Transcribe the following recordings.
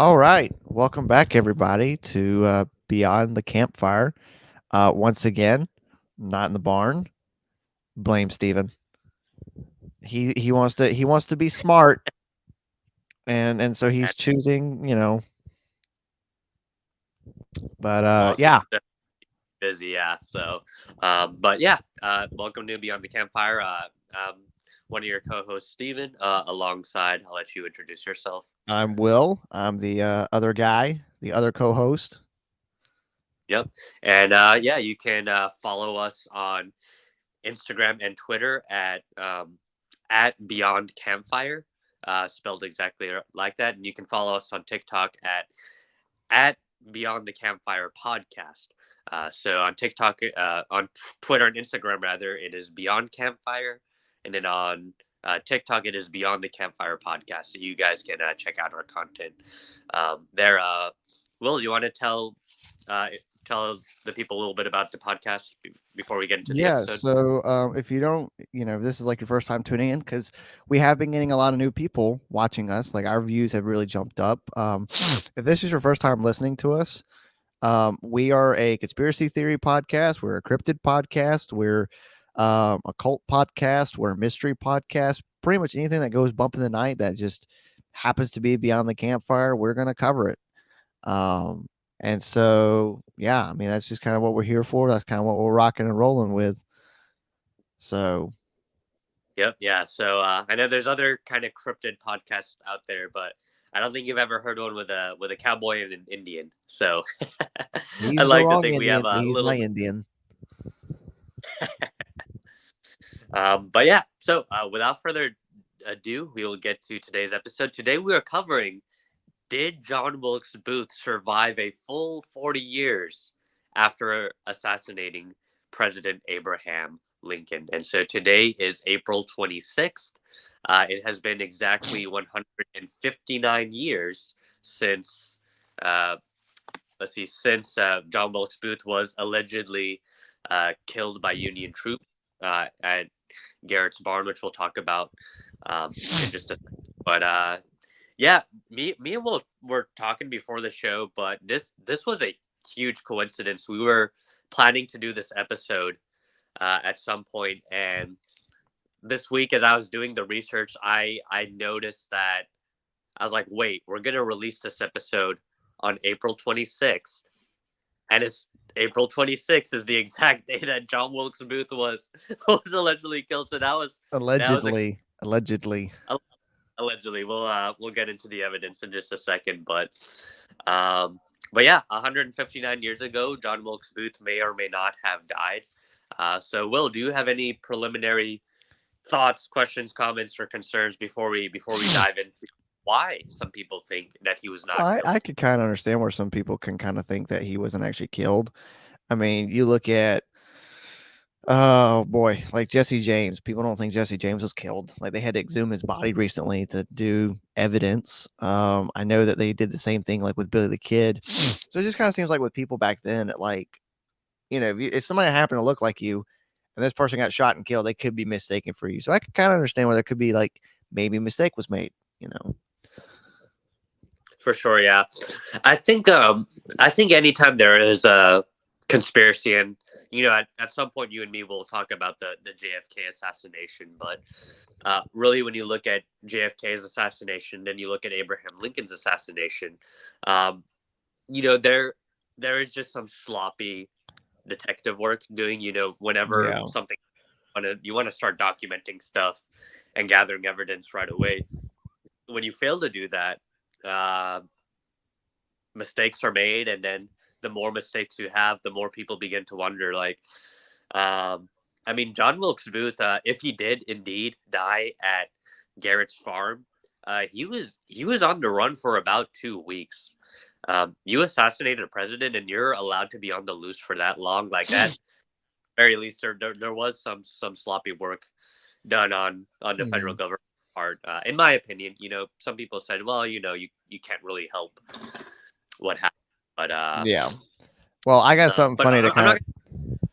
All right. Welcome back, everybody, to Beyond the Campfire. Once again, not in the barn. Blame Steven. He wants to be smart, and so And he's choosing, But also yeah, busy, yeah. But yeah, welcome to Beyond the Campfire. One of your co-hosts, Steven, alongside. I'll let you introduce yourself. I'm Will. I'm the other guy, the other co-host. Yep. And yeah, you can follow us on Instagram and Twitter at Beyond Campfire, spelled exactly like that. And you can follow us on TikTok at Beyond the Campfire podcast. So on TikTok, on Twitter and Instagram, rather, it is Beyond Campfire, and then on TikTok, it is Beyond the Campfire podcast. So you guys can check out our content there. Will, you want to uh, tell the people a little bit about the podcast before we get into the Yeah. episode? So if you don't, if this is like your first time tuning in, because we have been getting a lot of new people watching us, like our views have really jumped up. If this is your first time listening to us, we are a conspiracy theory podcast. We're a cryptid podcast. We're a cult podcast. We're a mystery podcast. Pretty much anything that goes bump in the night that just happens to be beyond the campfire, we're going to cover it. Um, and so, yeah, I mean, that's just kind of what we're here for. That's kind of what we're rocking and rolling with. So, Yep. Yeah. So I know there's other kind of cryptid podcasts out there, but I don't think you've ever heard one with a cowboy and an Indian. So I he's the like to wrong think we have Indian. a He's little my bit. Indian. But yeah. So without further ado, we will get to today's episode. Today we are covering: did John Wilkes Booth survive a full 40 years after assassinating President Abraham Lincoln? And so today is April 26th. It has been exactly 159 years since, uh, John Wilkes Booth was allegedly killed by Union troops at Garrett's Barn, which we'll talk about in just a second. But yeah, me and Will were talking before the show, but this was a huge coincidence. We were planning to do this episode at some point, and this week, as I was doing the research, I noticed that I was like, wait, we're gonna release this episode on April 26th, and it's April 26th is the exact day that John Wilkes Booth was allegedly killed. So that was a Allegedly. Allegedly. allegedly. We'll get into the evidence in just a second, um, but yeah, 159 years ago, John Wilkes Booth may or may not have died. So, Will, do you have any preliminary thoughts, questions, comments, or concerns before we dive into why some people think that he was not I killed? could kind of understand where some people can kind of think that he wasn't actually killed. I mean, you look at, oh boy, like Jesse James. People don't think Jesse James was killed. Like they had to exhume his body recently to do evidence. I know that they did the same thing like with Billy the Kid. So it just kind of seems like with people back then, that like if somebody happened to look like you, and this person got shot and killed, they could be mistaken for you. So I could kind of understand where there could be like maybe a mistake was made. You know. For sure, yeah. I think anytime there is a conspiracy, and at some point you and me will talk about the JFK assassination, but really when you look at JFK's assassination, then you look at Abraham Lincoln's assassination, um, there is just some sloppy detective work doing. Whenever Yeah. something you want to start documenting stuff and gathering evidence right away. When you fail to do that, uh, mistakes are made, and then the more mistakes you have, the more people begin to wonder. Like, I mean, John Wilkes Booth, if he did indeed die at Garrett's farm, he was on the run for about 2 weeks. You assassinated a president, and you're allowed to be on the loose for that long, like that. Very least, there was some sloppy work done on the federal Mhm. government part, in my opinion. Some people said, well, you can't really help what happened, but Yeah. Well, I got something but funny to I'm kind not. of.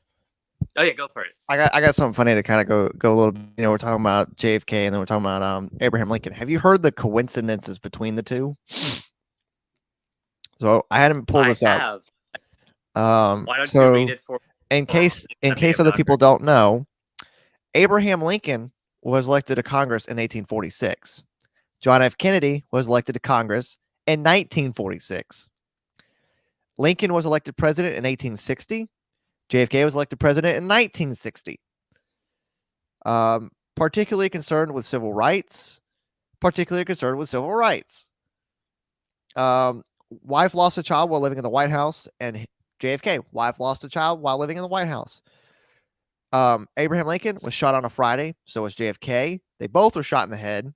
Oh yeah, go for it. I got something funny to kind of go a little. We're talking about JFK, and then we're talking about Abraham Lincoln. Have you heard the coincidences between the two? So I had him pull I this up. have. Why don't you read So it for in for case I in may case have other not people heard? don't know, Abraham Lincoln was elected to Congress in 1846. John F. Kennedy was elected to Congress in 1946. Lincoln was elected president in 1860. JFK was elected president in 1960. Particularly concerned with civil rights. Particularly concerned with civil rights. Wife lost a child while living in the White House, and JFK, wife lost a child while living in the White House. Abraham Lincoln was shot on a Friday, so was JFK. They both were shot in the head.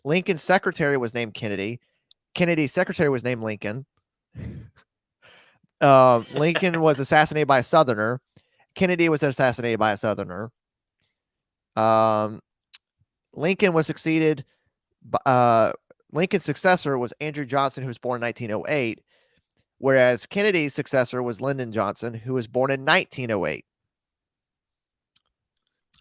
Lincoln's secretary was named Kennedy. Kennedy's secretary was named Lincoln. Lincoln was assassinated by a Southerner. Kennedy was assassinated by a Southerner. Um, Lincoln was succeeded. Lincoln's successor was Andrew Johnson, who was born in 1908, whereas Kennedy's successor was Lyndon Johnson, who was born in 1908.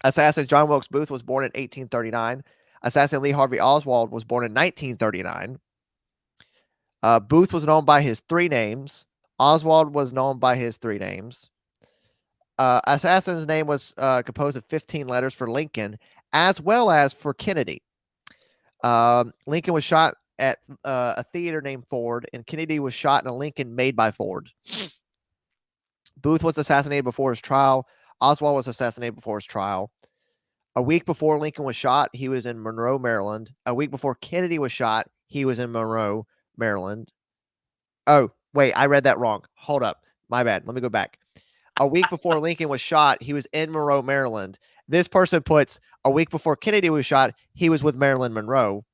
Assassin John Wilkes Booth was born in 1839. Assassin Lee Harvey Oswald was born in 1939. Booth was known by his three names. Oswald was known by his three names. Assassin's name was composed of 15 letters for Lincoln, as well as for Kennedy. Lincoln was shot at a theater named Ford, and Kennedy was shot in a Lincoln made by Ford. Booth was assassinated before his trial. Oswald was assassinated before his trial. A week before Lincoln was shot, he was in Monroe, Maryland. A week before Kennedy was shot, he was in Monroe, Maryland. Oh, wait, I read that wrong. Hold up. My bad. Let me go back. A week before Lincoln was shot, he was in Monroe, Maryland. This person puts a week before Kennedy was shot, he was with Marilyn Monroe.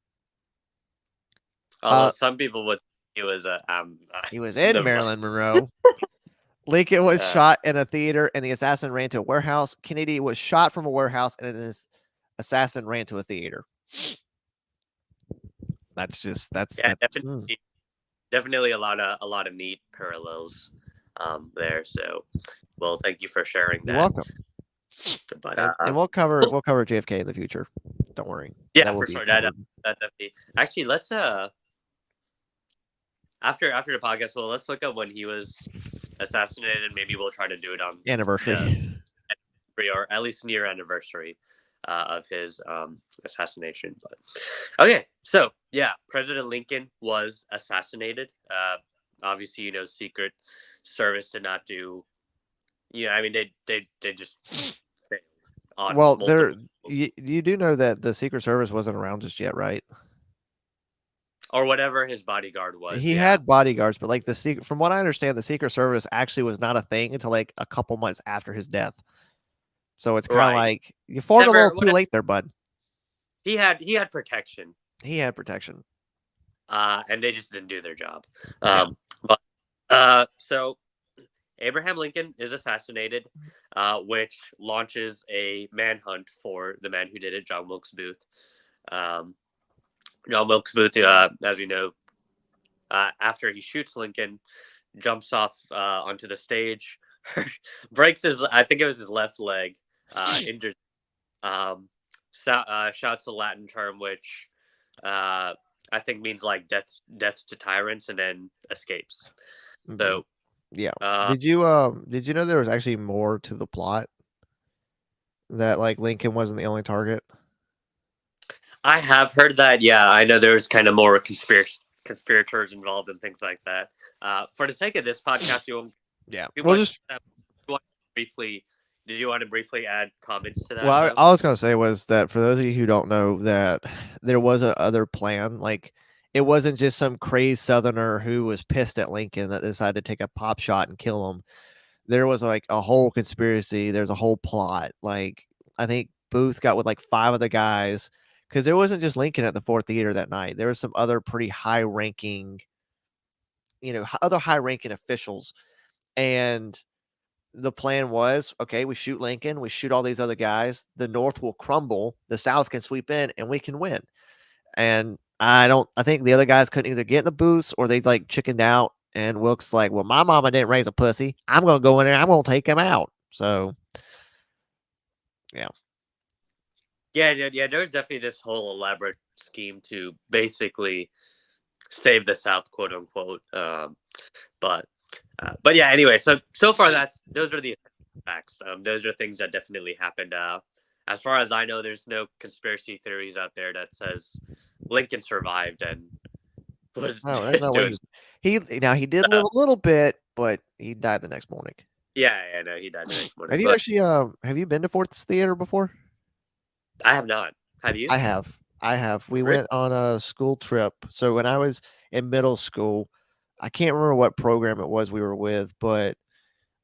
Although some people would, he was He was in never mind. Marilyn Monroe. Lincoln was shot in a theater, and the assassin ran to a warehouse. Kennedy was shot from a warehouse, and his assassin ran to a theater. That's definitely a lot of neat parallels there. So, well, thank you for sharing You're that. welcome. But And we'll cover JFK in the future. Don't worry. yeah, That will for be sure. covered. That definitely. Actually, let's after the podcast, well, let's look up when he was assassinated. Maybe we'll try to do it on the Anniversary. or at least near anniversary of his assassination. But okay, so yeah, President Lincoln was assassinated. Obviously, Secret Service did not do. I mean, they just failed on Well, multiple. you do know that the Secret Service wasn't around just yet, right? Or whatever his bodyguard was. He Yeah. had bodyguards, but like the secret, from what I understand, the Secret Service actually was not a thing until like a couple months after his death. So it's kind of Right. like you formed a little Never. too late there, bud. He had protection. He had protection. And they just didn't do their job. Yeah. But so Abraham Lincoln is assassinated, which launches a manhunt for the man who did it, John Wilkes Booth. Um, John Wilkes Booth, as you know, after he shoots Lincoln, jumps off onto the stage, breaks I think it was his left leg, injured. Shouts a Latin term, which I think means like death to tyrants, and then escapes. Mm-hmm. So yeah. Did you know there was actually more to the plot? That like Lincoln wasn't the only target? I have heard that. Yeah, I know there's kind of more conspirators involved and things like that. For the sake of this podcast, Yeah. you We'll want, just you want briefly. Did you want to briefly add comments to that, well, Joe? I was gonna say was that for those of you who don't know that there was a other plan. Like it wasn't just some crazed Southerner who was pissed at Lincoln that decided to take a pop shot and kill him. There was like a whole conspiracy. There's a whole plot. Like I think Booth got with like 5 other guys because there wasn't just Lincoln at the Ford Theater that night. There was some other pretty high ranking, other high ranking officials. And the plan was, okay, we shoot Lincoln, we shoot all these other guys, the North will crumble, the South can sweep in, and we can win. And I think the other guys couldn't either get in the booths or they'd like chickened out. And Wilkes like, well, my mama didn't raise a pussy. I'm gonna go in there. I'm gonna take him out. So, yeah, Yeah. There's definitely this whole elaborate scheme to basically save the South, quote unquote. But but yeah. Anyway, so far those are the facts. Those are things that definitely happened. As far as I know, there's no conspiracy theories out there that says Lincoln survived and was No, there's no way doing. he did live Uh, a little bit, but he died the next morning. yeah, yeah, no, he died the next morning. Have you But actually have you been to Ford's Theater before? I have not. Have you? I have. I have. We Really? went on a school trip. So when I was in middle school, I can't remember what program it was we were with, but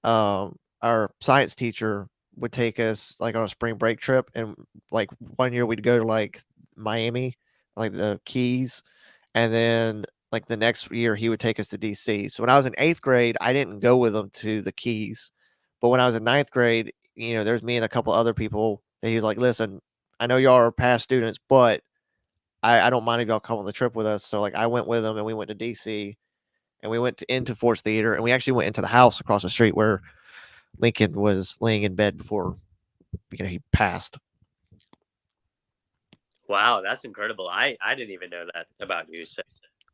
our science teacher would take us like on a spring break trip, and like one year we'd go to like Miami, like the Keys, and then like the next year he would take us to DC. So when I was in 8th grade, I didn't go with him to the Keys, but when I was in 9th grade, there's me and a couple other people that he's like, listen, I know y'all are past students, but I don't mind if y'all come on the trip with us. So like I went with him and we went to DC and we went into Ford's Theater and we actually went into the house across the street where Lincoln was laying in bed before he passed. Wow, that's incredible. I didn't even know that about you. So,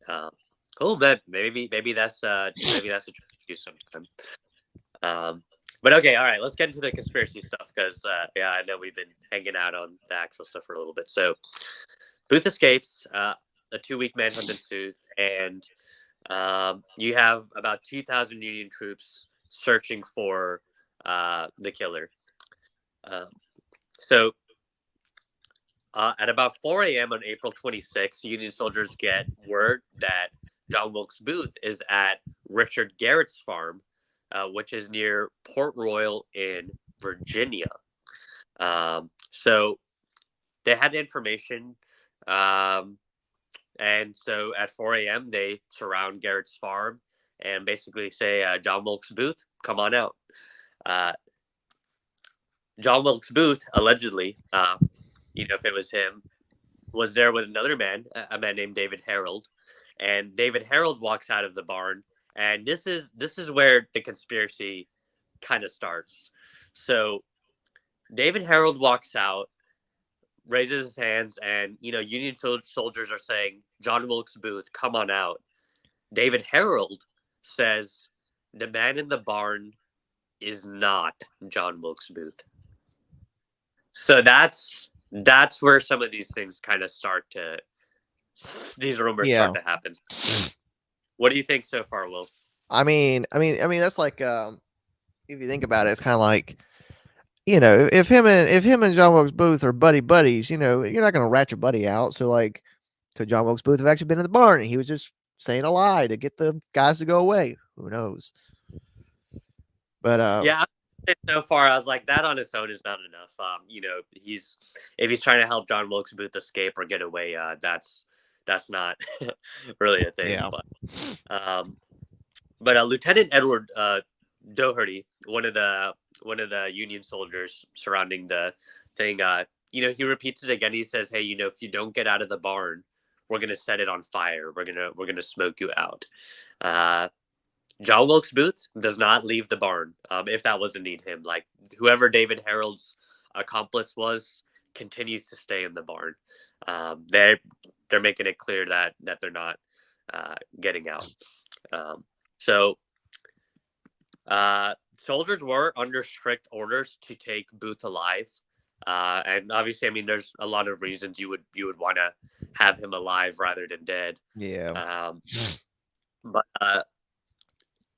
um, cool, man. Maybe that's a trip to do sometime. Um, but okay, all right. Let's get into the conspiracy stuff because yeah, I know we've been hanging out on the actual stuff for a little bit. So Booth escapes. A 2-week manhunt ensues, and you have about 2,000 Union troops searching for the killer. Um, so at about 4 a.m. on April 26th, Union soldiers get word that John Wilkes Booth is at Richard Garrett's farm, which is near Port Royal in Virginia. So they had information. Um, and so at 4 a.m., they surround Garrett's farm and basically say, John Wilkes Booth, come on out. Uh, John Wilkes Booth, allegedly, if it was him, was there with another man, a man named David Harold, and David Harold walks out of the barn, and this is where the conspiracy kind of starts. So David Harold walks out, raises his hands, and Union soldiers are saying, "John Wilkes Booth, come on out." David Harold says, "The man in the barn is not John Wilkes Booth." So that's where some of these things kind of these rumors start Yeah. to happen. What do you think so far, Will? I mean that's like if you think about it, it's kind of like if him and John Wilkes Booth are buddies, you're not gonna rat your buddy out. So like, could John Wilkes Booth have actually been in the barn and he was just saying a lie to get the guys to go away? Who knows? But Yeah, so far I was like that on its own is not enough. He's if he's trying to help John Wilkes Booth escape or get away, that's not really a thing. yeah, But Lieutenant Edward Doherty, one of the Union soldiers surrounding the thing, he repeats it again. He says, "Hey, if you don't get out of the barn, we're gonna set it on fire. We're gonna smoke you out." Uh, John Wilkes Booth does not leave the barn. If that was indeed him, like whoever David Harold's accomplice was, continues to stay in the barn. They're making it clear that they're not getting out. Um, so soldiers were under strict orders to take Booth alive, and obviously, I mean, there's a lot of reasons you would want to have him alive rather than dead. yeah, But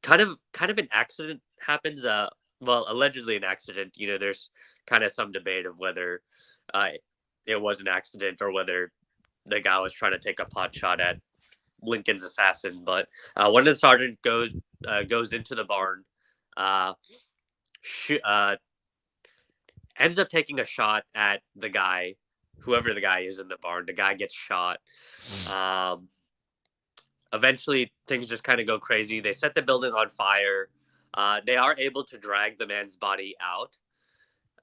kind of an accident happens. Well, allegedly an accident. There's kind of some debate of whether uh, it was an accident or whether the guy was trying to take a pot shot at Lincoln's assassin. But when the sergeant goes into the barn, uh, ends up taking a shot at the guy, whoever the guy is in the barn. The guy gets shot. Um, Eventually, things just kind of go crazy. They set the building on fire. They are able to drag the man's body out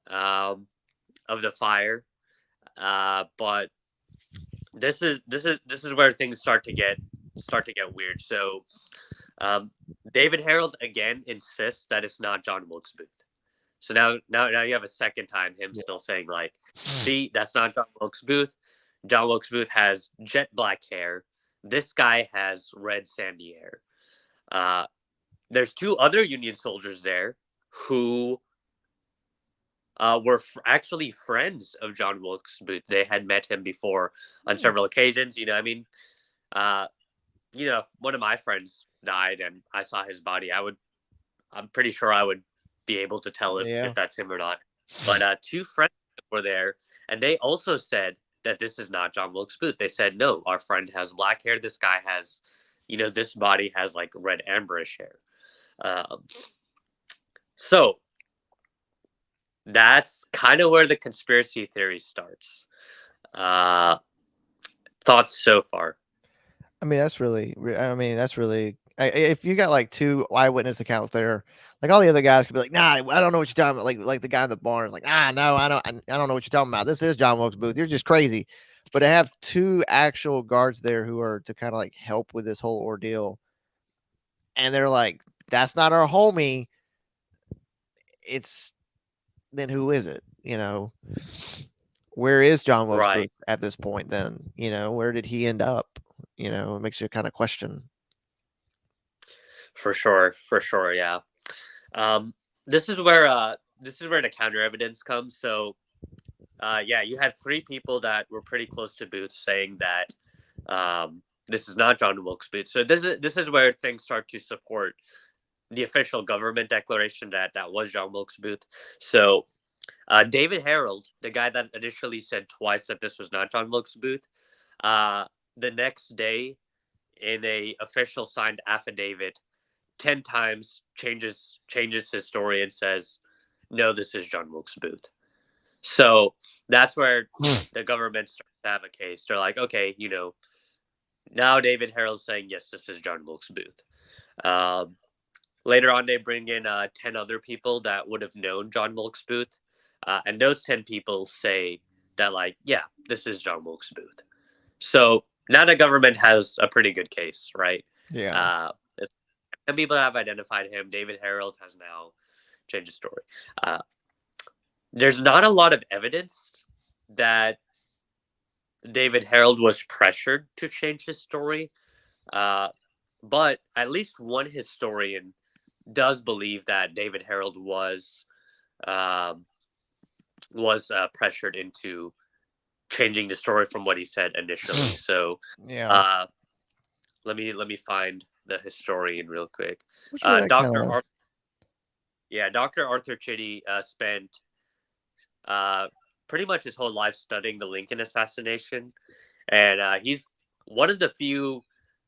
of the fire, but this is where things start to get weird. So David Harold again insists that it's not John Wilkes Booth. So now you have a second time him yeah, still saying like, see, that's not John Wilkes Booth. John Wilkes Booth has jet black hair. this guy has red sandy hair. Uh, there's two other Union soldiers there who were actually friends of John Wilkes Booth. They had met him before on Hmm. several occasions. Uh, if one of my friends died and I saw his body, I'm pretty sure I would be able to tell Yeah. if that's him or not. But two friends were there, and they also said that this is not John Wilkes Booth. They said, no, our friend has black hair. This guy has, this body has like red amberish hair. Um, so that's kind of where the conspiracy theory starts. Uh, Thoughts so far? I mean, that's really. If you got like two eyewitness accounts there, like all the other guys could be like, "Nah, I don't know what you're talking about." Like the guy in the barn is like, "Ah, no, I don't know what you're talking about. This is John Wilkes Booth. You're just crazy." But to have two actual guards there who are to kind of like help with this whole ordeal, and they're like, "That's not our homie." It's then who is it? Where is John Wilkes Right. Booth at this point? Then where did he end up? It makes you kind of question. For sure. For sure. Yeah. Um, this is where the counter evidence comes. So yeah, you had three people that were pretty close to Booth saying that this is not John Wilkes Booth. So this is where things start to support the official government declaration that that was John Wilkes Booth. So David Harold, the guy that initially said twice that this was not John Wilkes Booth, uh, the next day in a official signed affidavit, 10 times changes his story and says, "No, this is John Wilkes Booth." So that's where the government starts to have a case. They're like, okay, now David Harold's saying, yes, this is John Wilkes Booth. Um, Later on, they bring in 10 other people that would have known John Wilkes Booth. And those 10 people say that, like, yeah, this is John Wilkes Booth. So now the government has a pretty good case, right? Yeah. Uh, and people have identified him. David Harold has now changed his story. Uh, there's not a lot of evidence that David Harold was pressured to change his story, uh, but at least one historian does believe that David Harold um, was pressured into changing the story from what he said initially. So Yeah. uh, let me find the historian real quick. Which made that kind Doctor of. Arthur, yeah, Doctor Arthur Chitty spent uh, pretty much his whole life studying the Lincoln assassination, and he's one of the few.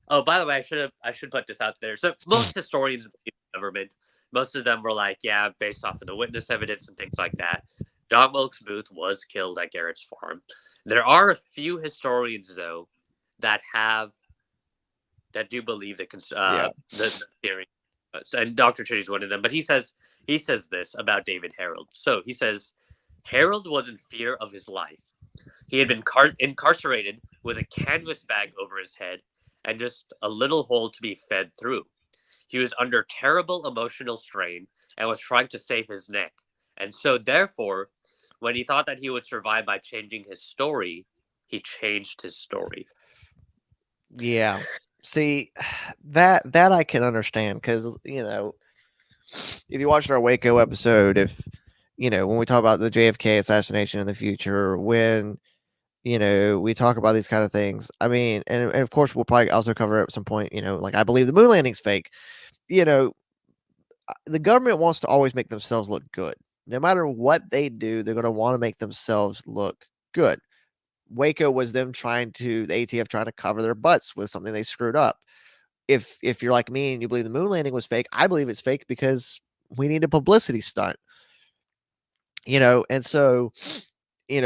Oh, by the way, I should put this out there. So most historians believe in government. Most of them were like, yeah, based off of the witness evidence and things like that. John Wilkes Booth was killed at Garrett's farm. There are a few historians though that have that do believe Yeah. the theory, and Dr. Chitty is one of them. But he says this about David Harold. So he says Harold was in fear of his life. He had been incarcerated with a canvas bag over his head and just a little hole to be fed through. He was under terrible emotional strain and was trying to save his neck. And so, therefore, when he thought that he would survive by changing his story, he changed his story. Yeah. See, that I can understand because if you watched our Waco episode, if when we talk about the JFK assassination in the future, when we talk about these kind of things. I mean, and of course, we'll probably also cover at some point. Like I believe the moon landing's fake. You know, the government wants to always make themselves look good. No matter what they do, they're going to want to make themselves look good. Waco was them the ATF trying to cover their butts with something they screwed up. If you're like me and you believe the moon landing was fake, I believe it's fake because we need a publicity stunt. And so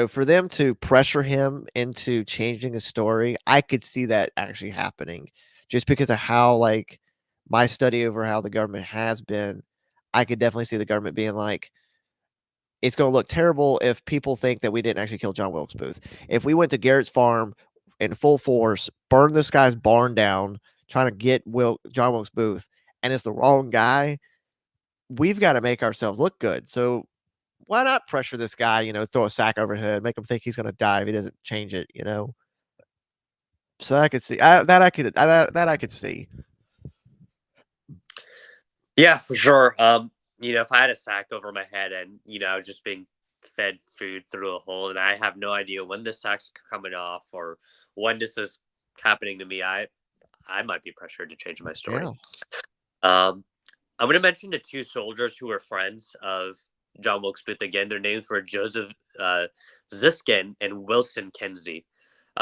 for them to pressure him into changing his story, I could see that actually happening just because of how like my study over how the government has been. I could definitely see the government being like, it's going to look terrible if people think that we didn't actually kill John Wilkes Booth. If we went to Garrett's farm in full force, burned this guy's barn down, trying to get John Wilkes Booth, and it's the wrong guy, we've got to make ourselves look good. So why not pressure this guy? Throw a sack over his head, make him think he's going to die if he doesn't change it. So I could see that I could see. Yeah, for sure. If I had a sack over my head and I was just being fed food through a hole, and I have no idea when the sack's coming off or when this is happening to me, I might be pressured to change my story. Yeah. Um, I'm going to mention the two soldiers who were friends of John Wilkes Booth again. Their names were Joseph Ziskin and Wilson Kenzie.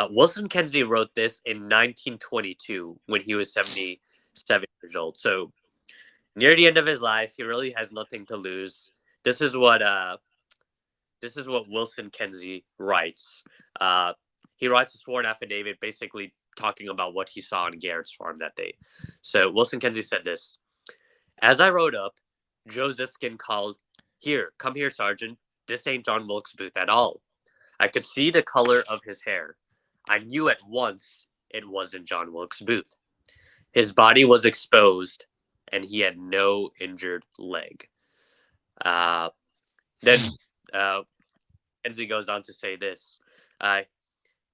Wilson Kenzie wrote this in 1922 when he was 77 years old. So near the end of his life, he really has nothing to lose. This is what Wilson Kenzie writes. Uh, he writes a sworn affidavit, basically talking about what he saw on Garrett's farm that day. So Wilson Kenzie said this: "As I rode up, Joe Ziskin called, 'Here, come here, Sergeant. This ain't John Wilkes Booth at all.' I could see the color of his hair. I knew at once it wasn't John Wilkes Booth. His body was exposed, and he had no injured leg." Uh, then Kenzie goes on to say this. Uh,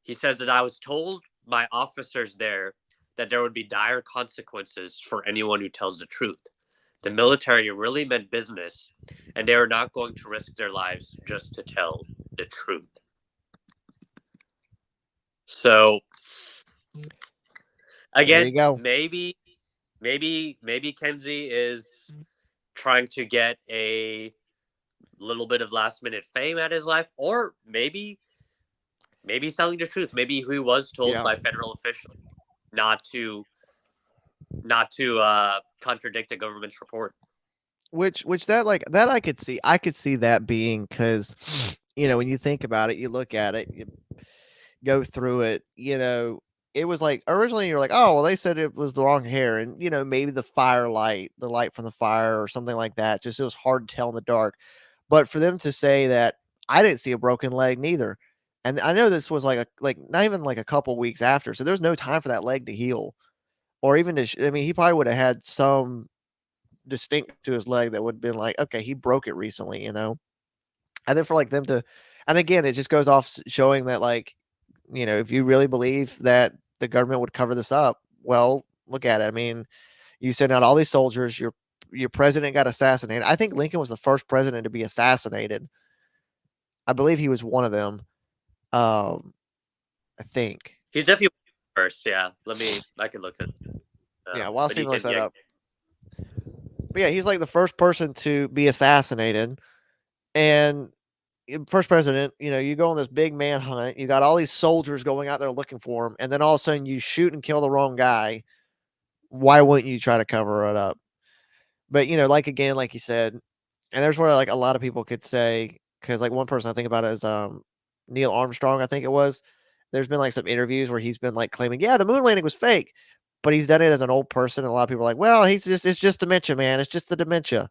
he says that I was told by officers there that there would be dire consequences for anyone who tells the truth. The military really meant business, and they are not going to risk their lives just to tell the truth. So There again, you go. maybe Kenzie is trying to get a little bit of last minute fame at his life, or maybe telling the truth. Maybe he was told Yeah. by federal officials not to contradict a government's report. Which that like that I could see that being because when you think about it, you look at it, you go through it, it was like originally you're like, oh well, they said it was the wrong hair, and maybe the light from the fire or something like that, just it was hard to tell in the dark. But for them to say that I didn't see a broken leg neither, and I know this was like not even like a couple weeks after, so there's no time for that leg to heal, or even I mean, he probably would have had some distinct to his leg that would have been like, okay, he broke it recently. And then for like them to, and again, it just goes off showing that like, if you really believe that the government would cover this up, well, look at it. I mean, you send out all these soldiers. Your president got assassinated. I think Lincoln was the first president to be assassinated. I believe he was one of them. I think. He's definitely first. Yeah, I can look at. Yeah, well, I'll But see he if I look can. that Yeah, up. But yeah, he's like the first person to be assassinated, and first president, you go on this big manhunt. You got all these soldiers going out there looking for him, and then all of a sudden you shoot and kill the wrong guy. Why wouldn't you try to cover it up? But like again, like you said, and there's where like a lot of people could say, because like one person I think about it is Neil Armstrong, I think it was. There's been like some interviews where he's been like claiming, yeah, the moon landing was fake, but he's done it as an old person, and a lot of people are like, well, it's just dementia, man. It's just the dementia.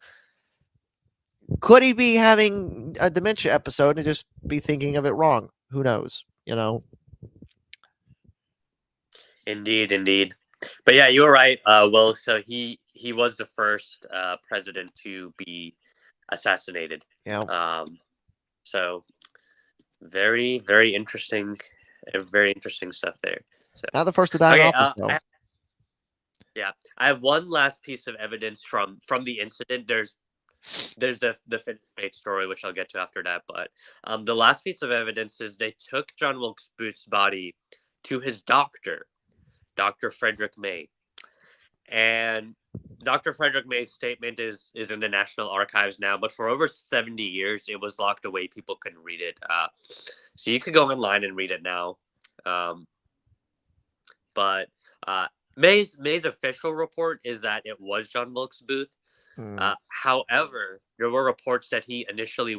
Could he be having a dementia episode and just be thinking of it wrong? Who knows? indeed, indeed. But yeah, you were right, Will. So he was the first president to be assassinated. Yeah. Um, so very, very interesting, very interesting stuff there. So Not the first to die in okay, office, though. yeah, I have one last piece of evidence from the incident. There's the fate story, which I'll get to after that. But the last piece of evidence is they took John Wilkes Booth's body to his doctor, Dr. Frederick May, and Dr. Frederick May's statement is in the National Archives now, but for over 70 years it was locked away. People couldn't read it, so you could go online and read it now. Um, but May's official report is that it was John Wilkes Booth. However, there were reports that he initially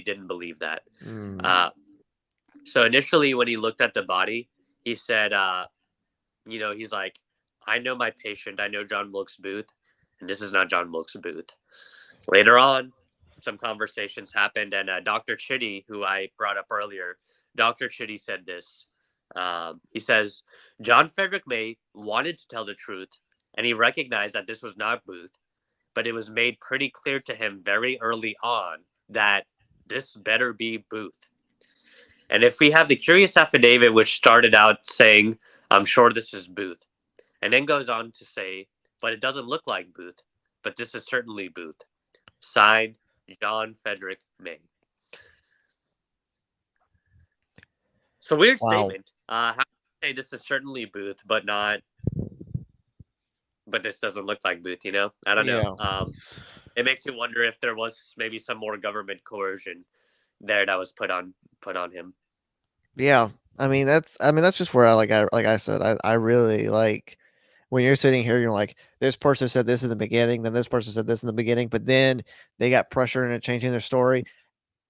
didn't believe that. Mm. So initially, when he looked at the body, he said, he's like, I know my patient, I know John Wilkes Booth, and this is not John Wilkes Booth. Later on, some conversations happened, and Dr. Chitty, who I brought up earlier, Dr. Chitty said this. He says, John Frederick May wanted to tell the truth, and he recognized that this was not Booth, but it was made pretty clear to him very early on that this better be Booth. And if we have the curious affidavit, which started out saying, "I'm sure this is Booth," and then goes on to say, "But it doesn't look like Booth, but this is certainly Booth." Signed, John Frederick May. So weird Wow. statement. How do you say this is certainly Booth, but not, but this doesn't look like Booth? I don't know. Yeah. It makes you wonder if there was maybe some more government coercion there that was put on him. Yeah. I mean that's just where I said, I really like when you're sitting here, you're like, this person said this in the beginning, then this person said this in the beginning, but then they got pressure into changing their story.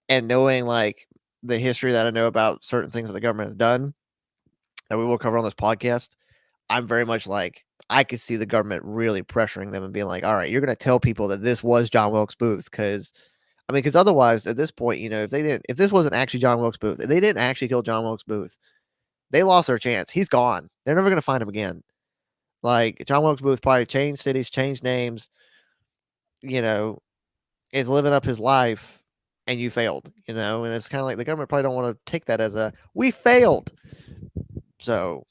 And knowing like the history that I know about certain things that the government has done that we will cover on this podcast, I'm very much like, I could see the government really pressuring them and being like, all right, you're going to tell people that this was John Wilkes Booth. Because otherwise, at this point, if this wasn't actually John Wilkes Booth, if they didn't actually kill John Wilkes Booth, they lost their chance. He's gone. They're never going to find him again. Like, John Wilkes Booth probably changed cities, changed names, you know, is living up his life, and you failed, and it's kind of like the government probably don't want to take that as a, we failed. So,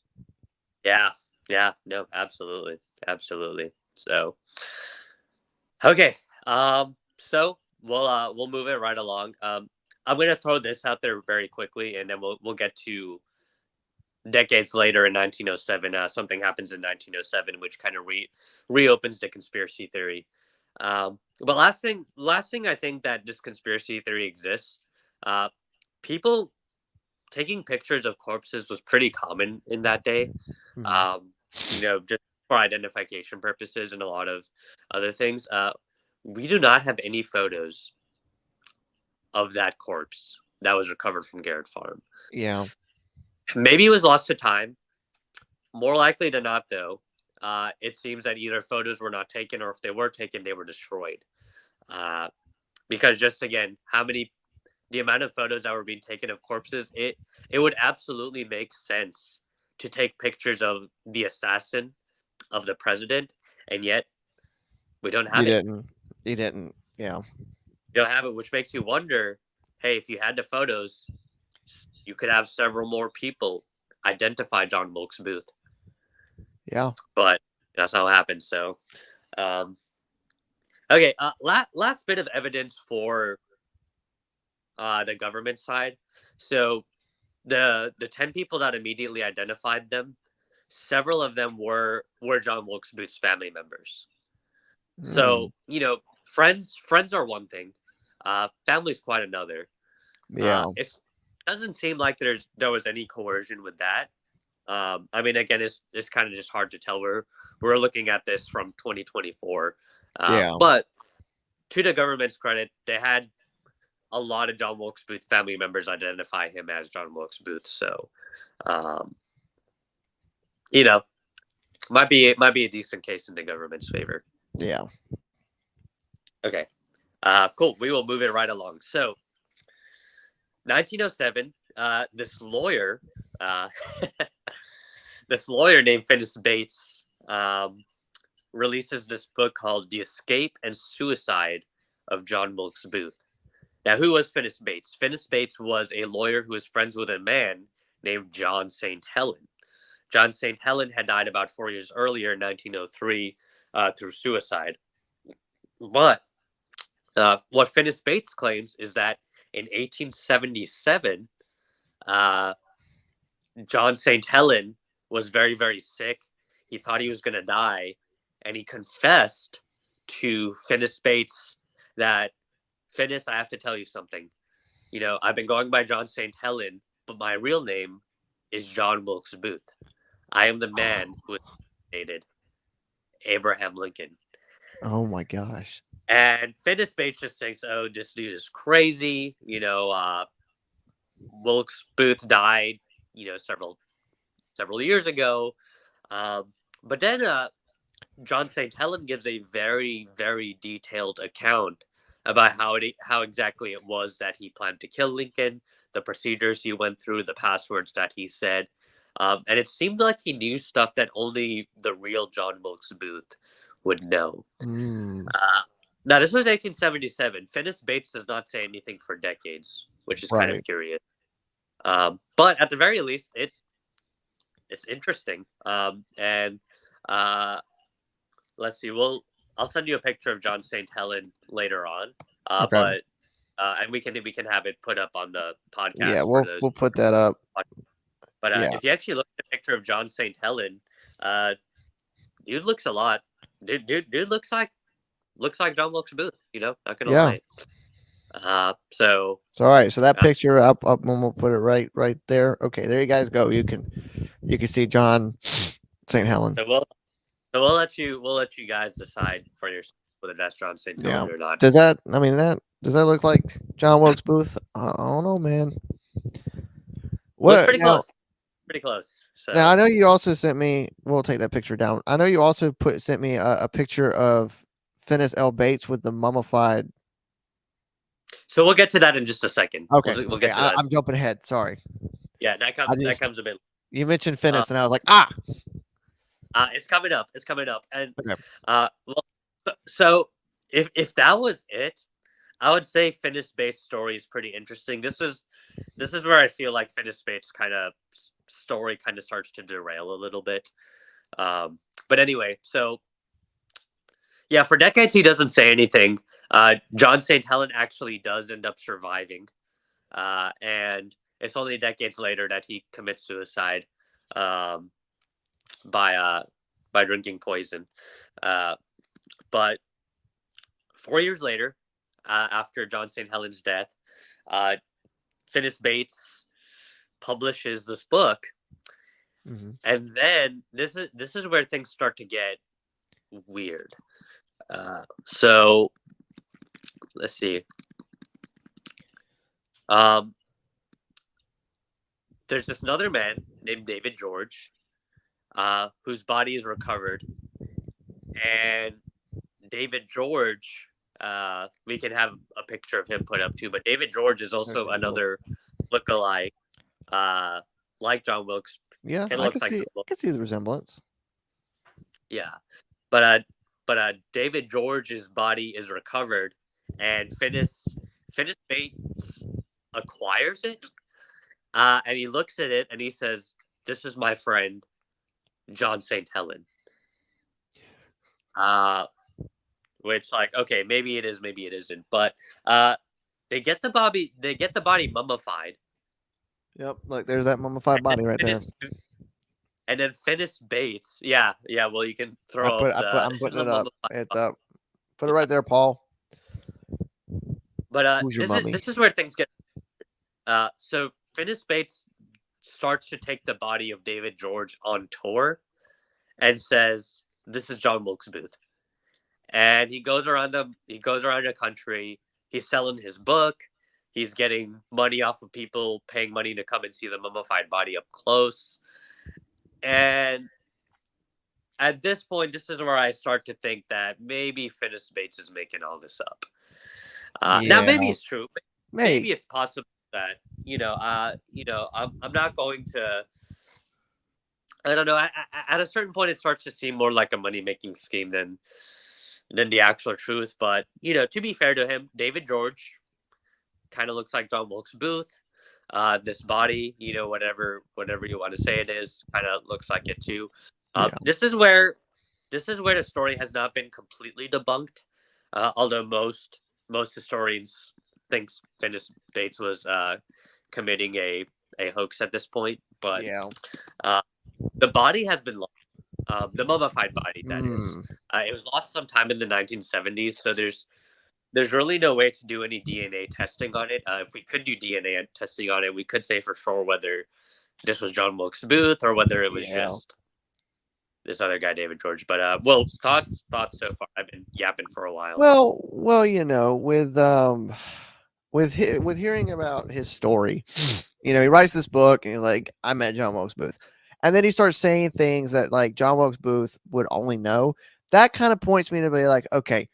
Yeah, yeah, no, absolutely, absolutely. So, okay, so we'll move it right along. I'm gonna throw this out there very quickly, and then we'll get to decades later in 1907. Something happens in 1907, which kind of reopens the conspiracy theory. But last thing I think that this conspiracy theory exists. Uh, People taking pictures of corpses was pretty common in that day. mhm. Um, just for identification purposes and a lot of other things. We do not have any photos of that corpse that was recovered from Garrett Farm. Yeah, Maybe it was lost to time. More likely than not, though, it seems that either photos were not taken, or if they were taken, they were destroyed. Uh, because just again, the amount of photos that were being taken of corpses, it would absolutely make sense to take pictures of the assassin of the president, and yet we don't you have it. didn't. You didn't. Yeah, You don't have it, which makes you wonder. Hey, if you had the photos, you could have several more people identify John Wilkes Booth, yeah, but that's not what happened. So, um, okay, last bit of evidence for the government side. So the 10 people that immediately identified them, several of them were John Wilkes Booth's family members. mm, So friends are one thing, family's quite another. yeah, It doesn't seem like there was any coercion with that. I mean, again, it's kind of just hard to tell. We're looking at this from 2024, yeah, but to the government's credit, they had a lot of John Wilkes Booth family members identify him as John Wilkes Booth. So, um, you know, might be a decent case in the government's favor. yeah. Okay, cool. We will move it right along. So, 1907, this lawyer, uh, this lawyer named Finis Bates, releases this book called "The Escape and Suicide of John Wilkes Booth." Now, who was Finis Bates? Finis Bates was a lawyer who was friends with a man named John St. Helen. John St. Helen had died about 4 years earlier in 1903 through suicide. But what Finis Bates claims is that in 1877, uh, John St. Helen was very, very sick. He thought he was going to die. And he confessed to Finis Bates that, Finis, I have to tell you something. I've been going by John St. Helen, but my real name is John Wilkes Booth. I am the man who assassinated Abraham Lincoln. Oh my gosh. And Finis Bates just thinks, oh, this dude is crazy. Wilkes Booth died, several years ago. But then John St. Helen gives a very, very detailed account about how exactly it was that he planned to kill Lincoln, the procedures he went through, the passwords that he said. And it seemed like he knew stuff that only the real John Wilkes Booth would know. Mm, Uh, Now, this was 1877. Finis Bates does not say anything for decades, which is kind of right. curious. But at the very least, it's interesting. And uh, let's see. I'll send you a picture of John St. Helen later on. Okay. But and we can have it put up on the Yeah, podcast for we'll those. we'll put that up. But Yeah. if you actually look at the picture of John St. Helen, uh, dude looks a lot. Dude looks like John Wilkes Booth. Not gonna Yeah. lie. So So all right, so that uh, picture up and we'll put it right there. Okay, there you guys go. You can see John St. Helen. so we'll let you guys decide for yourself whether that's John St. Yeah. Helen or not. Does that look like John Wilkes Booth? I don't know, man. Looks What pretty now? close. Pretty close. Now I So know you also sent me. We'll take that picture down. I know you also sent me a picture of Finis L. Bates with the mummified. we'll get to that in just a second. Okay, We'll okay. get to that. I'm jumping ahead. Sorry. Yeah, that I comes that just comes a bit. You mentioned Uh, Finis, and I was like, ah. it's coming up. It's coming up. And Okay. well, so if that was it, I would say Finis Bates' story is pretty interesting. This is where I feel like Finis Bates' kind of story kind of starts to derail a little bit. But anyway, so yeah, for decades he doesn't say anything. John St. Helen actually does end up surviving, and it's only decades later that he commits suicide um, by drinking poison. Uh, but 4 years later, after John St. Helen's death, uh, Finis Bates publishes this book, Mm-hmm. and then this is where things start to get weird. So let's see. Um, there's this another man named David George, whose body is recovered, and David George. We can have a picture of him put up too, but David George is There's also that book. another lookalike, like John Wilkes. Yeah, Kind of I looks can like see. John I Wilkes. can see the resemblance. Yeah, but David George's body is recovered, and Finis Bates acquires it, and he looks at it and he says, "This is my friend John St. Helen." Uh, which, like, okay, maybe it is, maybe it isn't, but they get the body mummified, Yep. Look, there's that mummified and then body right there. Finis Bates, yeah, yeah. Well, you can I throw put. up I put. the I'm putting the it up. mummified It's body. up. Put it Yeah, right there, Paul. but Who's your this is mummy? this is where things get. So Finis Bates starts to take the body of David George on tour and says, "This is John Wilkes Booth," and he goes around the country. He's selling his book. He's getting money off of people paying money to come and see the mummified body up close. And at this point, this is where I start to think that maybe Finis Bates is making all this up. Now, Yeah. maybe it's true. Maybe. Maybe it's possible that I'm not going to. I don't know. At a certain point, it starts to seem more like a money making scheme than the actual truth. But to be fair to him, David George kind of looks like John Wilkes Booth. This body, whatever you want to say it is, kind of looks like it too. Yeah. This is where the story has not been completely debunked, although most historians think Finis Bates was committing a hoax at this point. But Yeah. uh, the body has been lost. The mummified body, that is. Hmm. It was lost sometime in the 1970s, so there's really no way to do any DNA testing on it. If we could do DNA testing on it, we could say for sure whether this was John Wilkes Booth or whether it was Yeah. just this other guy, David George. But well, thoughts so far. I've been yapping for a while. Well, with hearing about his story, he writes this book and he's like, I met John Wilkes Booth, and then he starts saying things that like John Wilkes Booth would only know. That kind of points me to be like, okay,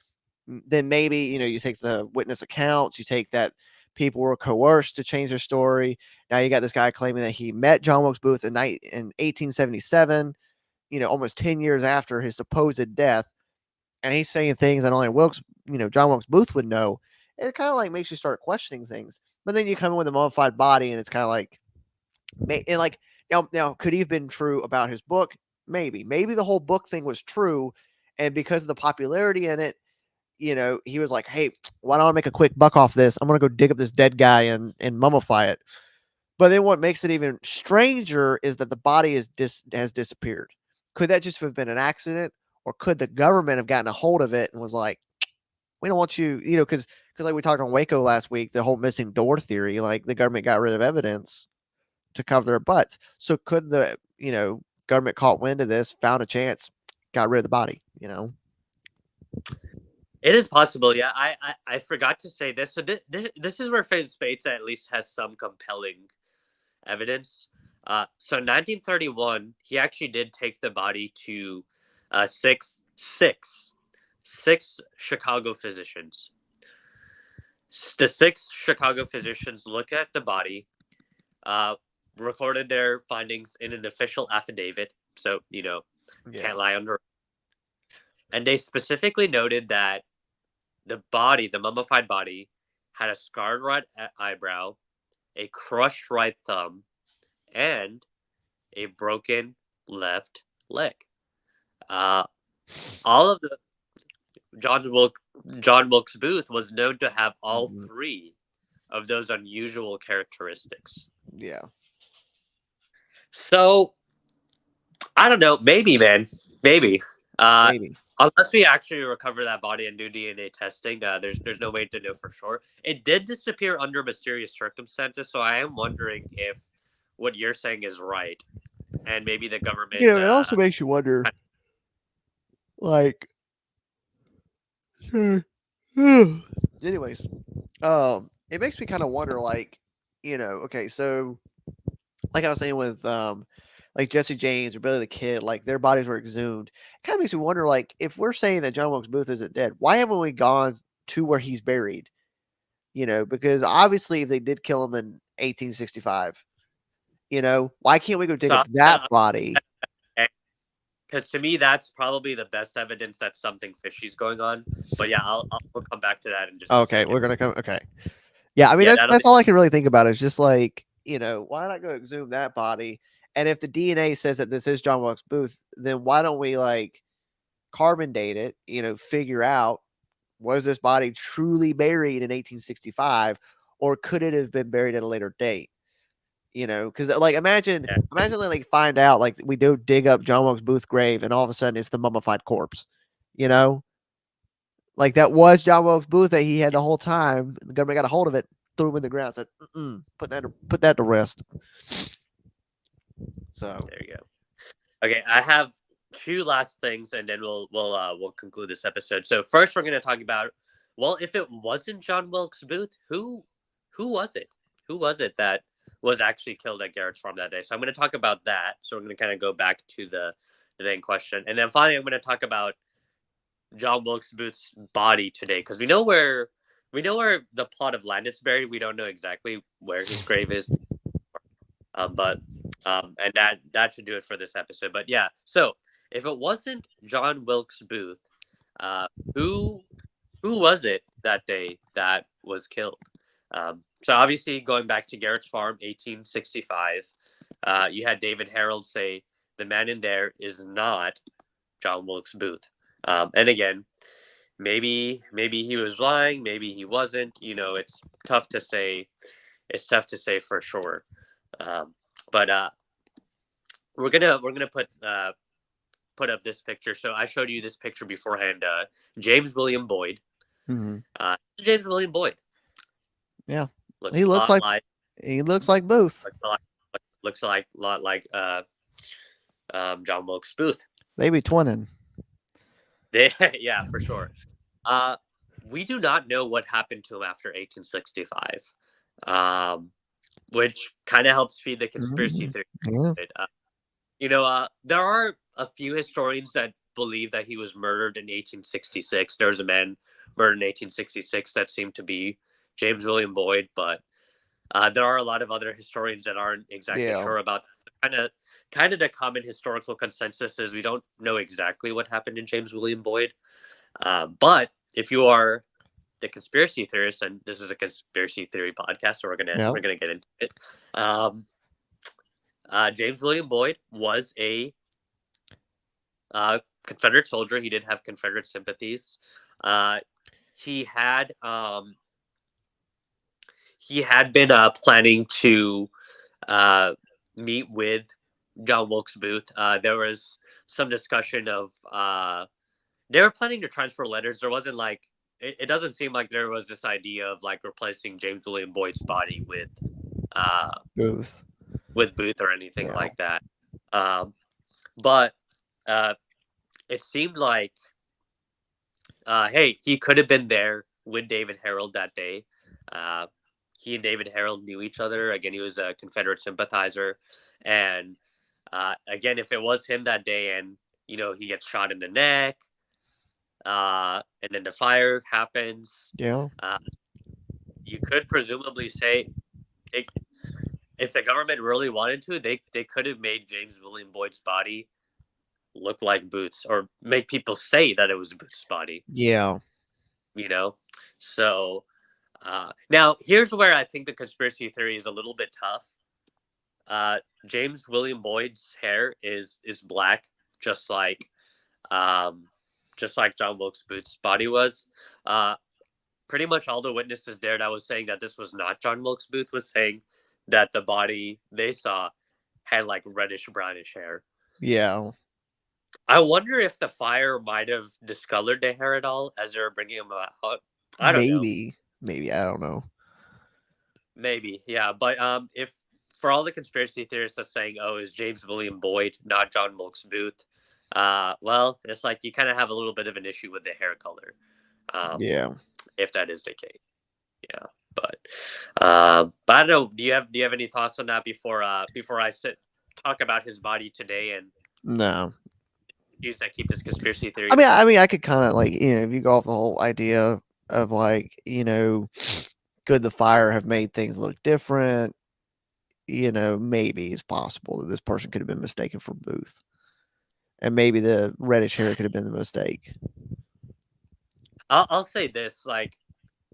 then maybe you take the witness accounts, you take that people were coerced to change their story. Now you got this guy claiming that he met John Wilkes Booth in 1877. Almost 10 years after his supposed death, and he's saying things that only John Wilkes Booth would know. It kind of like makes you start questioning things. But then you come in with a mummified body, and it's kind of like, And like now, could he have been true about his book? Maybe the whole book thing was true, and because of the popularity in it, he was like, "Hey, why don't I make a quick buck off this? I'm gonna go dig up this dead guy and mummify it." But then what makes it even stranger is that the body has disappeared. Could that just have been an accident, or could the government have gotten a hold of it and was like, "We don't want you," because like we talked on Waco last week, the whole missing door theory, like the government got rid of evidence to cover their butts. So could the government caught wind of this, found a chance, got rid of the body. It is possible, yeah. I forgot to say this. So this is where Spates at least has some compelling evidence. So in 1931, he actually did take the body to uh, six, six, six Chicago physicians. The six Chicago physicians looked at the body, uh, recorded their findings in an official affidavit. So, Yeah. can't lie under. And they specifically noted that the body, the mummified body, had a scarred right eyebrow, a crushed right thumb, and a broken left leg. Uh, all of the John's Wilk, John Wilkes Booth was known to have all Mhm. three of those unusual characteristics. Yeah. So I don't know. Maybe, man. Maybe. Uh, Maybe. unless we actually recover that body and do DNA testing, there's no way to know for sure. It did disappear under mysterious circumstances, so I am wondering if what you're saying is right, and maybe the government. It also makes you wonder, like, anyways, it makes me kind of wonder, like, okay, so like I was saying with like Jesse James or Billy the Kid, like their bodies were exhumed. It kind of makes me wonder, like, if we're saying that John Wilkes Booth isn't dead, why haven't we gone to where he's buried? Because obviously, if they did kill him in 1865, why can't we go dig so up that body? because to me that's probably the best evidence that something fishy's going on. But yeah, we'll come back to that in just a Okay, we're second. gonna come. Okay, yeah, I mean Yeah, that's that'll be that's all I can really think about is just like why not go exhume that body? And if the DNA says that this is John Wilkes Booth, then why don't we like carbon date it? Figure out, was this body truly buried in 1865, or could it have been buried at a later date? Because like yeah. imagine they like find out like we do dig up John Wilkes Booth grave, and all of a sudden it's the mummified corpse. You know, like that was John Wilkes Booth that he had the whole time. The government got a hold of it, threw him in the ground, said, put that to rest. So There you go. Okay, I have two last things, and then we'll conclude this episode. So first, we're going to talk about, well, if it wasn't John Wilkes Booth, who was it? Who was it that was actually killed at Garrett's farm that day? So I'm going to talk about that. So we're going to kind of go back to the main question, and then finally, I'm going to talk about John Wilkes Booth's body today because we know where the plot of land is buried. We don't know exactly where his grave is, but and that should do it for this episode. But yeah, so if it wasn't John Wilkes Booth, uh, who who was it that day that was killed? So obviously, going back to Garrett's farm, 1865, you had David Harold say the man in there is not John Wilkes Booth. And again, maybe he was lying, maybe he wasn't. It's tough to say. It's tough to say for sure. Um, but we're gonna put up this picture. So I showed you this picture beforehand. James William Boyd. mhm. James William Boyd Yeah, looks he a looks lot like like Booth. looks a lot like John Wilkes Booth. They be twinning. Yeah, for sure. Uh, we do not know what happened to him after 1865, um, which kind of helps feed the conspiracy Mhm. theory. Yeah. There are a few historians that believe that he was murdered in 1866. There was a man murdered in 1866 that seemed to be James William Boyd, but there are a lot of other historians that aren't exactly Yeah. sure about that. Kind of the common historical consensus is we don't know exactly what happened to James William Boyd. But if you are the conspiracy theorist, and this is a conspiracy theory podcast, so we're gonna Yeah. we're gonna get into it. Um, James William Boyd was a Confederate soldier. He did have Confederate sympathies. Uh, he had um, he had been planning to uh, meet with John Wilkes Booth. There was some discussion of they were planning to transfer letters. There wasn't like it doesn't seem like there was this idea of like replacing James William Boyd's body uh, Booth. with Booth or anything Yeah. like that. Um, but uh, it seemed like hey, he could have been there with David Harold that day. Uh, he and David Harold knew each other. Again, he was a Confederate sympathizer, and again, if it was him that day, and he gets shot in the neck, and then the fire happens, Yeah. you could presumably say, it, if the government really wanted to, they could have made James William Boyd's body look like Booth's, or make people say that it was Booth's body. Yeah. So now here's where I think the conspiracy theory is a little bit tough. James William Boyd's hair is black, just like um, John Wilkes Booth's body was. Pretty much all the witnesses there that was saying that this was not John Wilkes Booth was saying that the body they saw had like reddish brownish hair. Yeah. I wonder if the fire might have discolored the hair at all as they were bringing him out. I don't know. Maybe I don't know. Maybe, yeah. But if for all the conspiracy theorists that's saying, "Oh, is James William Boyd not John Wilkes Booth?" Well, it's like you kind of have a little bit of an issue with the hair color. Yeah. If that is the case, yeah. But I don't know. Do you have any thoughts on that before I talk about his body today and No. use that keep this conspiracy theory? I mean, I could kind of like if you go off the whole idea of like could the fire have made things look different? Maybe it's possible that this person could have been mistaken for Booth, and maybe the reddish hair could have been the mistake. I'll say this: like,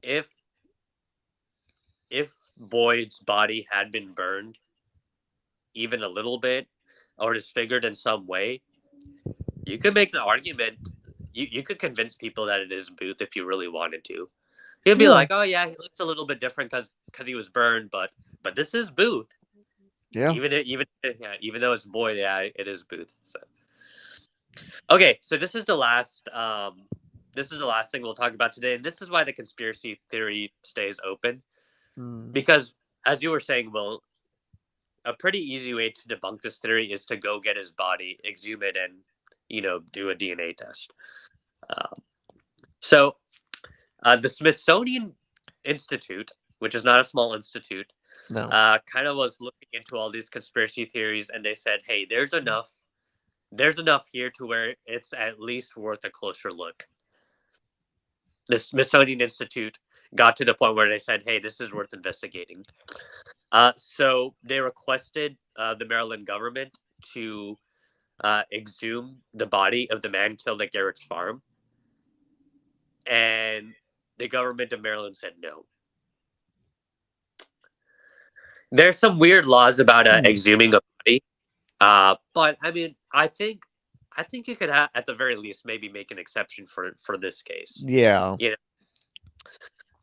if Boyd's body had been burned even a little bit or disfigured in some way, you could make the argument. You could convince people that it is Booth if you really wanted to. He'd be like, "Oh yeah, he looks a little bit different because he was burned, but this is Booth." Yeah. Even though it's Boyd, yeah, it is Booth. So okay, so this is the last thing we'll talk about today, and this is why the conspiracy theory stays open. Because, as you were saying, Will, a pretty easy way to debunk this theory is to go get his body, exhume it, and do a DNA test. So, the Smithsonian Institute, which is not a small institute, No. kind of was looking into all these conspiracy theories, and they said, "Hey, there's enough here to where it's at least worth a closer look." The Smithsonian Institute got to the point where they said, "Hey, this is worth investigating." So they requested the Maryland government to exhume the body of the man killed at Garrett's farm, and the government of Maryland said no. There's some weird laws about exhuming a body, but I mean, I think you could at the very least maybe make an exception for this case. Yeah.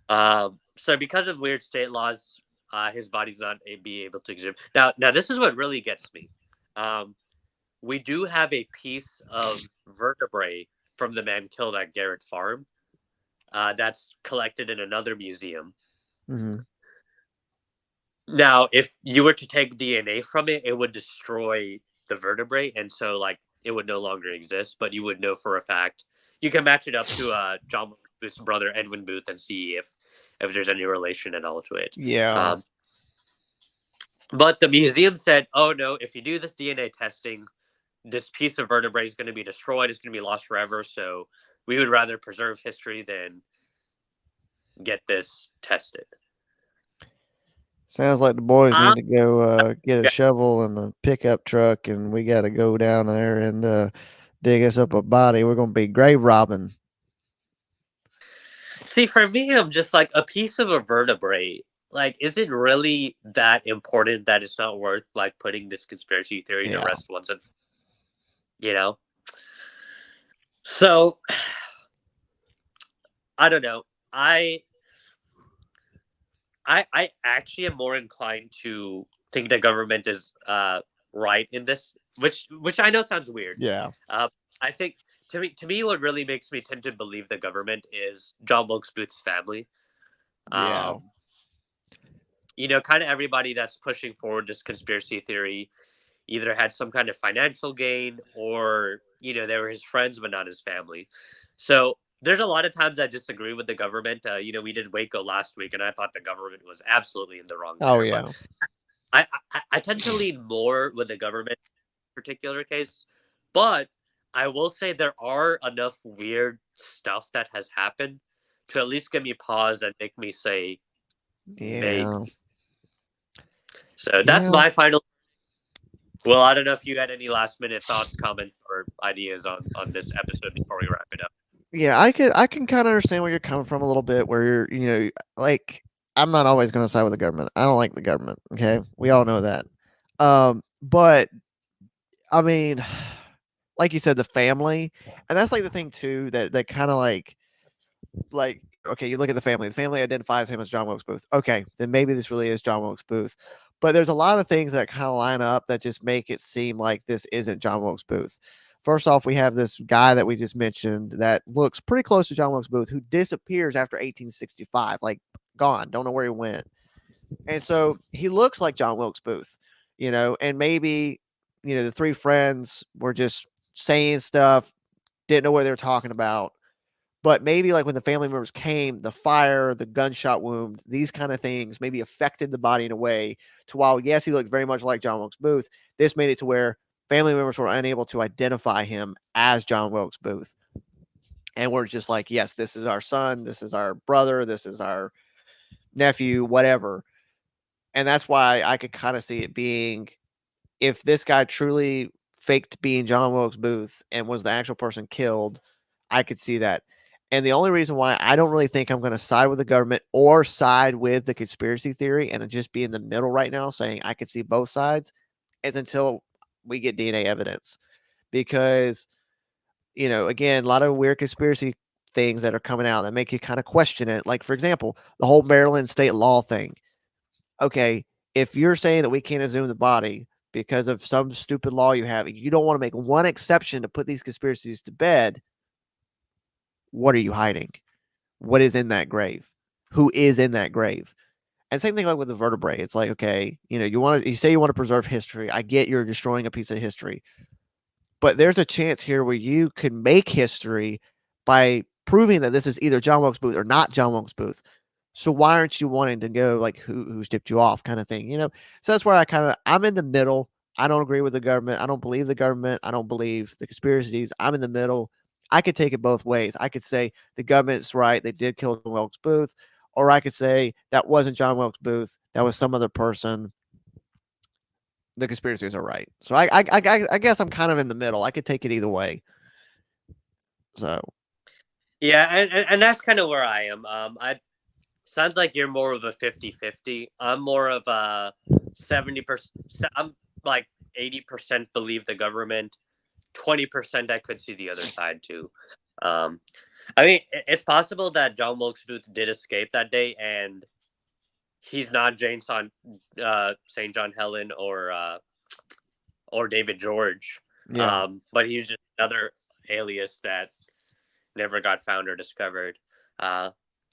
So because of weird state laws, his body's not be able to exhume. Now this is what really gets me. We do have a piece of vertebrae from the man killed at Garrett Farm that's collected in another museum. Mm-hmm. Now, if you were to take DNA from it, it would destroy the vertebrae, and so like it would no longer exist. But you would know for a fact. You can match it up to John Booth's brother Edwin Booth and see if there's any relation at all to it. Yeah. But the museum said, "Oh no! If you do this DNA testing, this piece of vertebrae is going to be destroyed. It's going to be lost forever. So we would rather preserve history than get this tested." Sounds like the boys need to go get a shovel and a pickup truck, and we got to go down there and dig us up a body. We're going to be grave robbing. See, for me, I'm just like a piece of a vertebrae. like, is it really that important that it's not worth like putting this conspiracy theory to Yeah. rest once and you know? So I don't know. I actually am more inclined to think the government is right in this, which I know sounds weird. Yeah. Uh, I think to me, what really makes me tend to believe the government is John Wilkes Booth's family. Yeah. Um, you know, kind of everybody that's pushing forward this conspiracy theory either had some kind of financial gain or they were his friends but not his family. So there's a lot of times I disagree with the government. We did Waco last week and I thought the government was absolutely in the wrong Oh there, but yeah. I tend to lean more with the government in this particular case. But I will say there are enough weird stuff that has happened to at least give me pause and make me say Yeah. maybe. So that's Yeah. my final. Well, I don't know if you had any last minute thoughts, comments, or ideas on this episode before we wrap it up. Yeah, I can kind of understand where you're coming from a little bit. Where like I'm not always going to side with the government. I don't like the government. Okay, we all know that. But I mean, like you said, the family, and that's like the thing too that kind of like okay, you look at the family. The family identifies him as John Wilkes Booth. Okay, then maybe this really is John Wilkes Booth. But there's a lot of things that kind of line up that just make it seem like this isn't John Wilkes Booth. First off, we have this guy that we just mentioned that looks pretty close to John Wilkes Booth, who disappears after 1865, like gone, don't know where he went. And so he looks like John Wilkes Booth, and maybe, the three friends were just saying stuff, didn't know what they were talking about. But maybe like when the family members came, the fire, the gunshot wound, these kind of things maybe affected the body in a way to while, yes, he looked very much like John Wilkes Booth, this made it to where family members were unable to identify him as John Wilkes Booth. And we're just like, yes, this is our son, this is our brother, this is our nephew, whatever. And that's why I could kind of see it being if this guy truly faked being John Wilkes Booth and was the actual person killed, I could see that. And the only reason why I don't really think I'm going to side with the government or side with the conspiracy theory and just be in the middle right now saying I could see both sides is until we get DNA evidence. Because, again, a lot of weird conspiracy things that are coming out that make you kind of question it. Like, for example, the whole Maryland state law thing. Okay, if you're saying that we can't exhume the body because of some stupid law you have, you don't want to make one exception to put these conspiracies to bed, what are you hiding? What is in that grave? Who is in that grave? And same thing like with the vertebrae. It's like, okay, you say you want to preserve history. I get you're destroying a piece of history. But there's a chance here where you could make history by proving that this is either John Wilkes Booth or not John Wilkes Booth. So why aren't you wanting to go like who's tipped you off kind of thing, So that's where I'm in the middle. I don't agree with the government. I don't believe the government. I don't believe the conspiracies. I'm in the middle. I could take it both ways. I could say the government's right. They did kill John Wilkes Booth. Or I could say that wasn't John Wilkes Booth. That was some other person. The conspiracies are right. So I guess I'm kind of in the middle. I could take it either way. So Yeah, and that's kind of where I am. I sounds like you're more of a 50-50. I'm more of a 70%. I'm like 80% believe the government, 20% I could see the other side too. Um, I mean, it's possible that John Wilkes Booth did escape that day, and he's not St. John Helen or David George, yeah. but he's just another alias that never got found or discovered.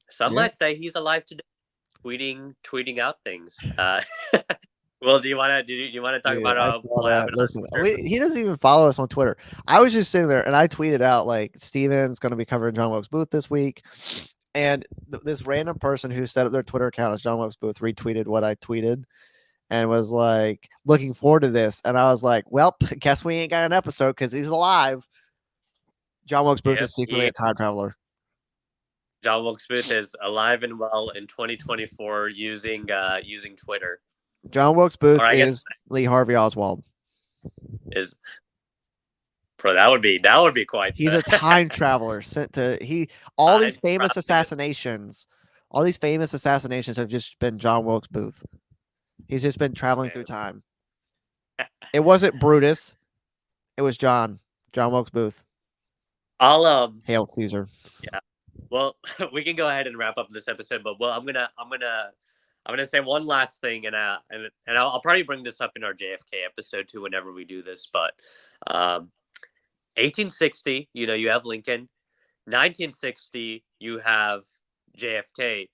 Some Yeah. might say he's alive today, tweeting out things. Well, do you want to talk Dude, about I saw what that. happened on Listen, Twitter? he doesn't even follow us on Twitter. I was just sitting there and I tweeted out like Steven's going to be covering John Wilkes Booth this week. And this random person who set up their Twitter account as John Wilkes Booth retweeted what I tweeted and was like looking forward to this. And I was like, well, guess we ain't got an episode because he's alive. John Wilkes Booth Yep, is secretly a time traveler. John Wilkes Booth is alive and well in 2024 using Twitter. John Wilkes Booth Or I guess is Lee Harvey Oswald. is bro. That would be quite. He's a time traveler sent to all these famous Proud of it. assassinations All these famous assassinations have just been John Wilkes Booth. He's just been traveling through time. It wasn't Brutus. It was John Wilkes Booth. I'll Hail Caesar. yeah. Well, we can go ahead and wrap up this episode, but I'm gonna say one last thing, and I'll probably bring this up in our JFK episode too, whenever we do this. But 1860, you have Lincoln. 1960, you have JFK.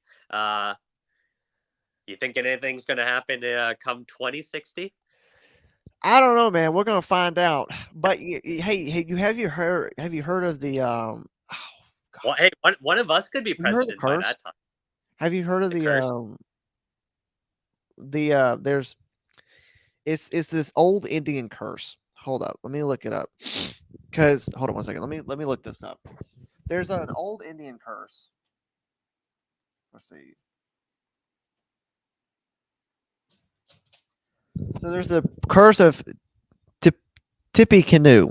You think anything's gonna happen come 2060? I don't know, man. We're gonna find out. But hey, have you heard of the Oh, Well, gosh. hey, one of us could be You heard of the president by curse? that time. Have you heard of The curse. There's it's this old Indian curse. Hold up, let me look it up. Cause hold on one second. Let me look this up. There's an old Indian curse. Let's see. So there's the curse of Tippecanoe.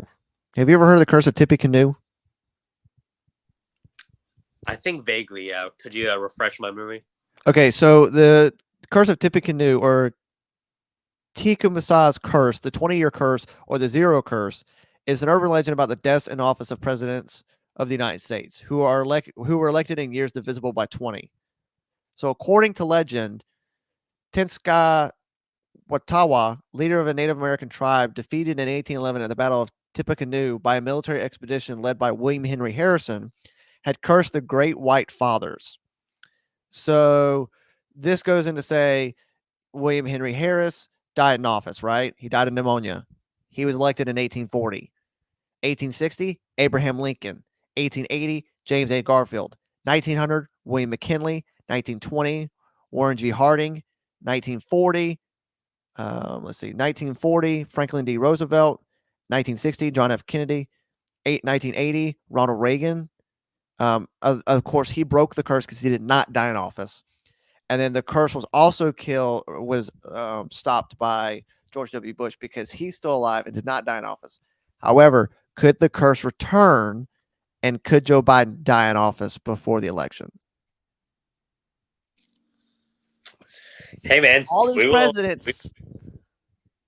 Have you ever heard of the curse of Tippecanoe? I think vaguely. Yeah. Could you refresh my memory? Okay, so the curse of Tippecanoe or Tecumseh's curse, the 20-year curse or the zero curse, is an urban legend about the deaths in office of presidents of the United States who were elected in years divisible by 20. So according to legend, Tenskwatawa, leader of a Native American tribe, defeated in 1811 at the Battle of Tippecanoe by a military expedition led by William Henry Harrison, had cursed the Great White Fathers. So this goes into say William Henry Harris died in office, right? He died of pneumonia. He was elected in 1840. 1860, Abraham Lincoln. 1880, James A. Garfield. 1900, William McKinley. 1920, Warren G. Harding. 1940, 1940, Franklin D. Roosevelt. 1960, John F. Kennedy. 1980, Ronald Reagan. Of course, he broke the curse because he did not die in office. And then the curse was also stopped by George W. Bush because he's still alive and did not die in office. However, could the curse return, and could Joe Biden die in office before the election? Hey, man. All these presidents.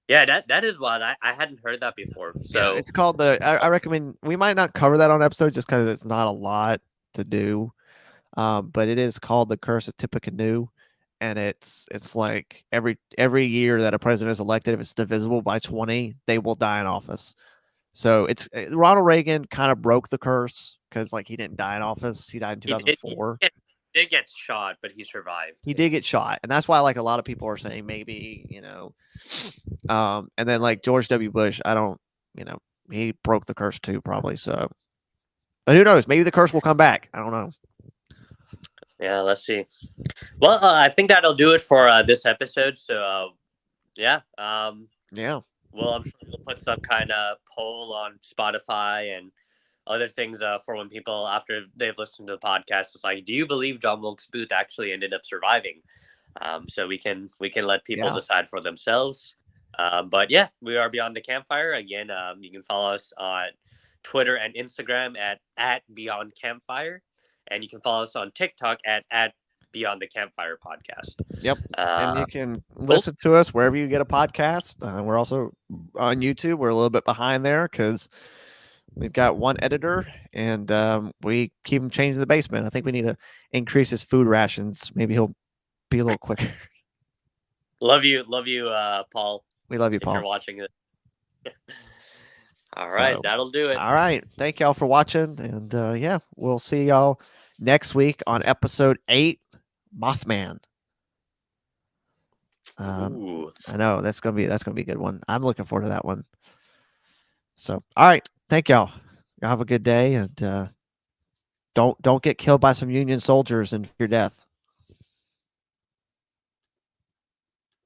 Yeah, that is wild. I hadn't heard that before. So yeah, it's called I recommend we might not cover that on episode just because it's not a lot to do. But it is called the Curse of Tippecanoe, and it's like every year that a president is elected, if it's divisible by 20, they will die in office. So it's Ronald Reagan kind of broke the curse because like he didn't die in office. He died in 2004. He did get shot, but he survived. He did get shot, and that's why like a lot of people are saying maybe and then like George W. Bush, I don't he broke the curse too probably. So, but who knows? Maybe the curse will come back. I don't know. Yeah, let's see. Well, I think that'll do it for this episode. So, yeah. Yeah. Well, I'm sure we'll put some kind of poll on Spotify and other things for when people, after they've listened to the podcast, it's like, do you believe John Wilkes Booth actually ended up surviving? So we can let people decide for themselves. But yeah, we are Beyond the Campfire. Again, you can follow us on Twitter and Instagram at Beyond Campfire. And you can follow us on TikTok at Beyond the Campfire Podcast. Yep. And you can listen to us wherever you get a podcast. We're also on YouTube. We're a little bit behind there because we've got one editor and we keep him changing the basement. I think we need to increase his food rations. Maybe he'll be a little quicker. Love you, Paul. We love you, Paul. If you're watching it. All right, that'll do it. All right. Thank y'all for watching. And yeah, we'll see y'all next week on episode 8, Mothman. I know that's gonna be a good one. I'm looking forward to that one. So all right, thank y'all. Y'all have a good day, and don't get killed by some Union soldiers and fear death.